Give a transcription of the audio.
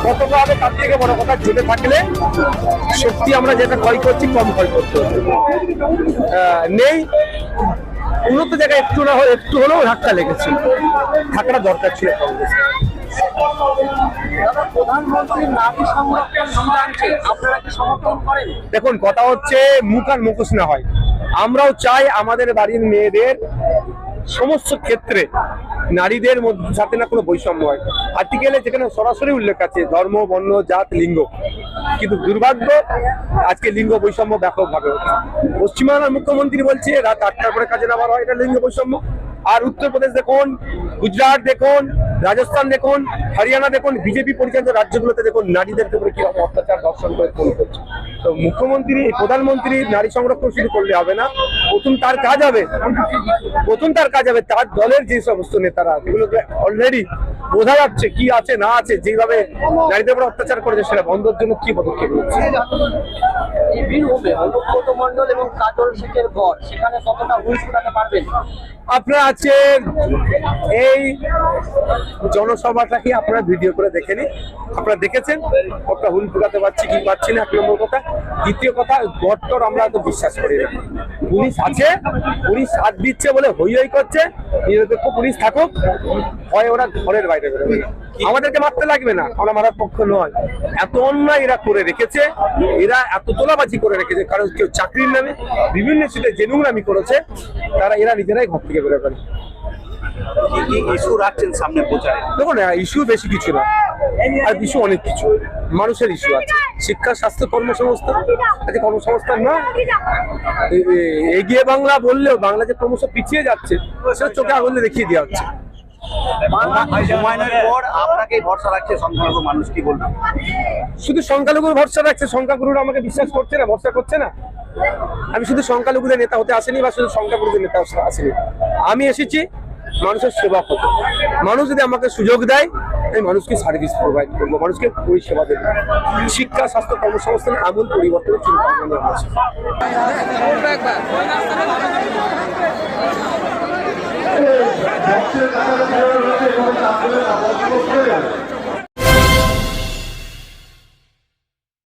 কতটা হবে তার থেকে বড় কথা, জেলে থাকলে শক্তি আমরা যেটা ক্ষয় করছি কম ক্ষয় করতে হবে। নেই উন্নত জায়গায় একটু না হলে একটু হলেও ধাক্কা লেগেছে, থাকাটা দরকার ছিল কংগ্রেস। দেখুন কথা হচ্ছে মুখ আর মুখোশ না হয়, আমরাও চাই আমাদের বাড়ির মেয়েদের সমস্ত ক্ষেত্রে নারীদের মধ্যে সাথে না কোনো বৈষম্য হয়। আর্টিকেলে যেখানে সরাসরি উল্লেখ আছে ধর্ম, বর্ণ, জাত, লিঙ্গ, কিন্তু দুর্ভাগ্য আজকে লিঙ্গ বৈষম্য ব্যাপকভাবে হচ্ছে। পশ্চিমবাংলার মুখ্যমন্ত্রী বলছে রাত 8টার পরে কাজে নামার হয়, এটা লিঙ্গ বৈষম্য। আর উত্তরপ্রদেশ দেখুন, গুজরাট দেখুন, রাজস্থান দেখুন, হরিয়ানা দেখুন, বিজেপি পরিচালিত রাজ্যগুলোতে দেখুন নারীদের উপরে কিরকম অত্যাচার ধর্ষণ করে খুন করছে। তো মুখ্যমন্ত্রী, প্রধানমন্ত্রী নারী সংরক্ষণ শুরু করলে হবে না, প্রথম তার কাজ হবে তার দলের যে সমস্ত নেতারা যেগুলোকে অলরেডি বোঝা যাচ্ছে কি আছে না আছে, যেভাবে নারীদের উপর অত্যাচার করেছে সেটা বন্ধের জন্য কি পদক্ষেপ নিচ্ছে। আপনারা আছে এই জনসভাটাকে আপনারা ভিডিও করে দেখে নিন, আপনারা দেখেছেন কতটা হুল ফুটাতে পারছি কি পাচ্ছি না, এক নম্বর কথা। দ্বিতীয় কথা, গড়টর আমরা তো বিশ্বাস করি না। পুলিশ আছে, পুলিশ সাথ দিচ্ছে বলে হই হই করছে, নিরপেক্ষ পুলিশ থাকুক, হয় ওরা ঘরের বাইরে বেরোবে। আমাদেরকে মারতে লাগবে না, আমরা মারার পক্ষ নয়। এত অন্যায় এরা করে রেখেছে, এরা এত তোলাবাজি করে রেখেছে, কারণ কেউ চাকরির নামে বিভিন্ন সিটে যে নোংরামি করেছে তারা এরা নিজেরাই ঘর থেকে বেরোবে না। ইস্যু রাখছেন সামনে প্রচারে? দেখুন ইস্যু বেশি কিছু না, আর ইস্যু অনেক কিছু। মানুষের ইস্যু আছে, শিক্ষা, স্বাস্থ্য, কর্মসংস্থান। আজকে কর্মসংস্থান না, এগিয়ে বাংলা বললেও বাংলা যে ক্রমশ পিছিয়ে যাচ্ছে সেটা চোখে আগুন দেখিয়ে দেওয়া হচ্ছে। হুমায়ুনের পর আপনাকে ভরসা রাখছে সংখ্যালঘু মানুষ, কি বলবেন? শুধু সংখ্যালঘুর ভরসা রাখছে, সংখ্যাগুরুরা আমাকে বিশ্বাস করছে না, ভরসা করছে না। আমি শুধু সংখ্যালঘুদের নেতা হতে আসেনি বা শুধু সংখ্যাগুরুদের নেতা আসেনি, আমি এসেছি মানুষের সেবা করতে। মানুষ যদি আমাকে সুযোগ দেয় আমি মানুষকে সার্ভিস প্রোভাইড করবো, মানুষকে পরিষেবা দেবো। শিক্ষা, স্বাস্থ্য, কর্মসংস্থানে আমূল পরিবর্তনের চিন্তা ভাবনা আছে।